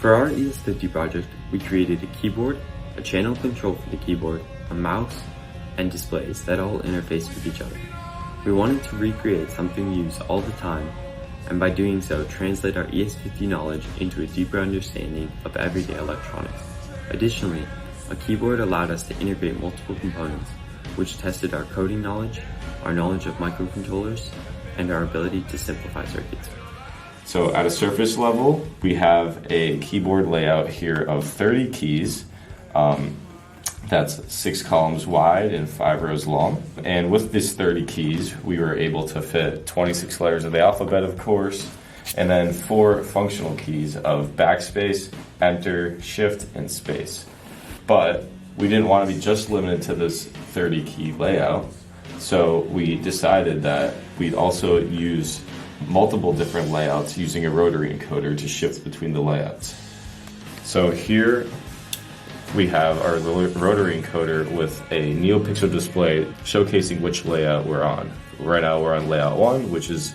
For our ES50 project, we created a keyboard, a channel control for the keyboard, a mouse, and displays that all interface with each other. We wanted to recreate something we use all the time, and by doing so, translate our ES50 knowledge into a deeper understanding of everyday electronics. Additionally, a keyboard allowed us to integrate multiple components, which tested our coding knowledge, our knowledge of microcontrollers, and our ability to simplify circuits. So at a surface level, we have a keyboard layout here of 30 keys. That's 6 columns wide and 5 rows long. And with this 30 keys, we were able to fit 26 letters of the alphabet, of course, and then 4 functional keys of backspace, enter, shift, and space. But we didn't want to be just limited to this 30 key layout. So we decided that we'd also use multiple different layouts using a rotary encoder to shift between the layouts. So here we have our rotary encoder with a NeoPixel display showcasing which layout we're on. Right now we're on layout 1, which is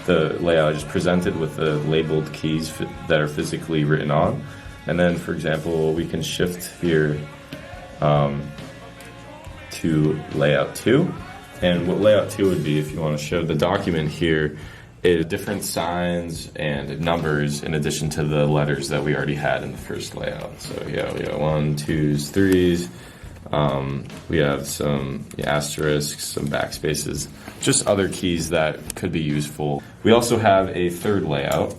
the layout just presented with the labeled keys that are physically written on. And then, for example, we can shift here to layout 2. And what layout 2 would be, if you want to show the document here, is different signs and numbers in addition to the letters that we already had in the first layout. So yeah, we got 1, 2s, 3s. We have some asterisks, some backspaces, just other keys that could be useful. We also have a third layout,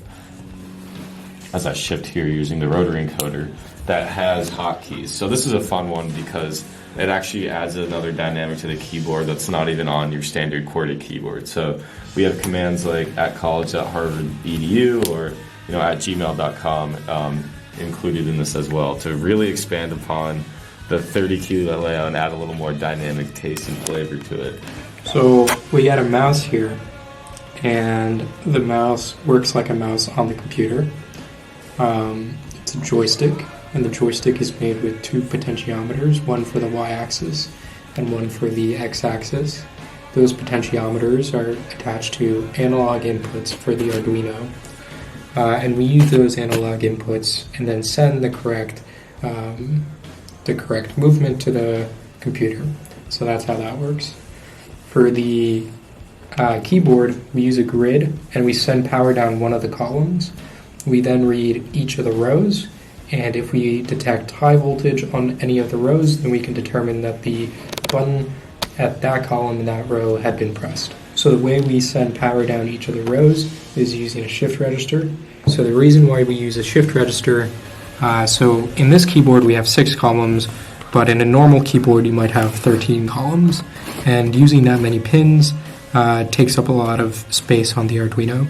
as I shift here using the rotary encoder, that has hotkeys. So this is a fun one because it actually adds another dynamic to the keyboard that's not even on your standard QWERTY keyboard. So we have commands like @college.harvard.edu or @gmail.com included in this as well to really expand upon the 30 key layout and add a little more dynamic taste and flavor to it. So we got a mouse here, and the mouse works like a mouse on the computer. It's a joystick, and the joystick is made with 2 potentiometers, one for the y-axis and one for the x-axis. Those potentiometers are attached to analog inputs for the Arduino, and we use those analog inputs and then send the correct movement to the computer. So that's how that works. For the keyboard, we use a grid, and we send power down one of the columns. We then read each of the rows, and if we detect high voltage on any of the rows, then we can determine that the button at that column in that row had been pressed. So the way we send power down each of the rows is using a shift register. So the reason why we use a shift register, so in this keyboard we have 6 columns, but in a normal keyboard you might have 13 columns, and using that many pins takes up a lot of space on the Arduino.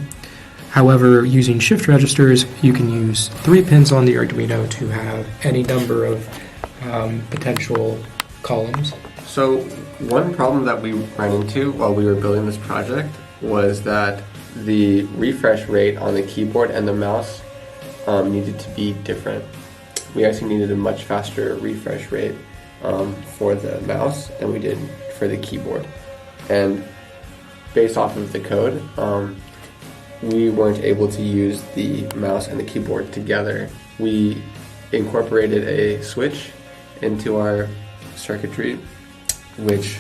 However, using shift registers, you can use 3 pins on the Arduino to have any number of potential columns. So one problem that we ran into while we were building this project was that the refresh rate on the keyboard and the mouse needed to be different. We actually needed a much faster refresh rate for the mouse than we did for the keyboard. And based off of the code, we weren't able to use the mouse and the keyboard together. We incorporated a switch into our circuitry, which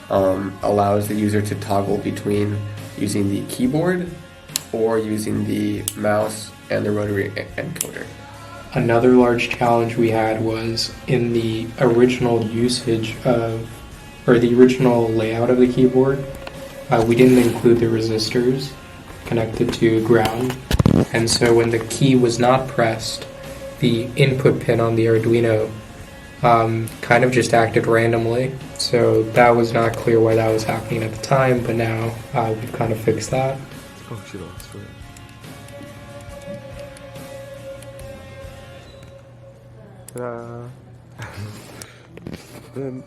allows the user to toggle between using the keyboard or using the mouse and the rotary encoder. Another large challenge we had was in the original usage of, or the original layout of the keyboard, we didn't include the resistors connected to ground, and so when the key was not pressed, the input pin on the Arduino kind of just acted randomly. So that was not clear why that was happening at the time, but now we've kind of fixed that. Oh, she lost it. Ta-da! Then